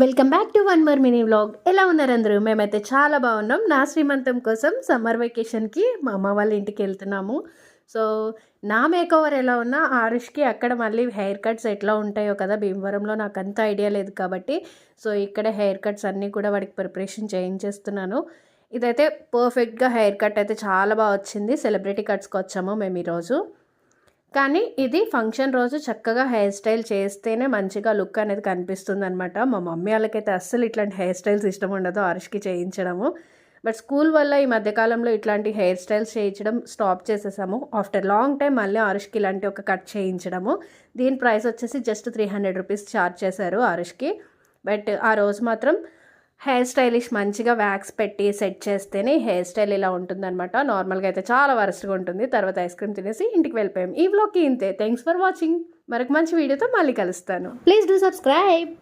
Welcome back to one more mini vlog. ఎలా ఉన్నారు అందరూ? మేమైతే చాలా బాగున్నాం. నా శ్రీమంతం కోసం సమ్మర్ వెకేషన్కి మా అమ్మ వాళ్ళ ఇంటికి వెళ్తున్నాము. సో నా మేకోవర్ ఎలా ఉన్నా ఆరుష్కి అక్కడ మళ్ళీ హెయిర్ కట్స్ ఎట్లా ఉంటాయో కదా, భీమవరంలో నాకు అంత ఐడియా లేదు కాబట్టి సో ఇక్కడ హెయిర్ కట్స్ అన్నీ కూడా వాడికి ప్రిపరేషన్ చేయించేస్తున్నాను. ఇదైతే పర్ఫెక్ట్గా హెయిర్ కట్ అయితే చాలా బాగా వచ్చింది. సెలబ్రిటీ కట్స్కి వచ్చాము మేము ఈరోజు. కానీ ఇది ఫంక్షన్ రోజు చక్కగా హెయిర్ స్టైల్ చేస్తేనే మంచిగా లుక్ అనేది కనిపిస్తుంది అనమాట. మా మమ్మీ వాళ్ళకైతే అస్సలు ఇట్లాంటి హెయిర్ స్టైల్స్ ఇష్టం ఉండదు ఆరుష్కి చేయించడము. బట్ స్కూల్ వల్ల ఈ మధ్యకాలంలో ఇట్లాంటి హెయిర్ స్టైల్స్ చేయించడం స్టాప్ చేసేసాము. ఆఫ్టర్ లాంగ్ టైం మళ్ళీ ఆరుష్కి ఇలాంటి ఒక కట్ చేయించడము. దీని ప్రైస్ వచ్చేసి జస్ట్ 300 రూపీస్ ఛార్జ్ చేశారు ఆరుష్కి. బట్ ఆ రోజు మాత్రం హెయిర్ స్టైలిష్ మంచిగా వ్యాక్స్ పెట్టి సెట్ చేస్తేనే హెయిర్ స్టైల్ ఇలా ఉంటుందన్నమాట. నార్మల్గా అయితే చాలా వరస్ట్గా ఉంటుంది. తర్వాత ఐస్ క్రీమ్ తినేసి ఇంటికి వెళ్ళిపోయాం. ఈ వ్లాగ్కి ఇంతే. Thanks for watching. మరొక మంచి వీడియోతో మళ్ళీ కలుస్తాను. Please do subscribe.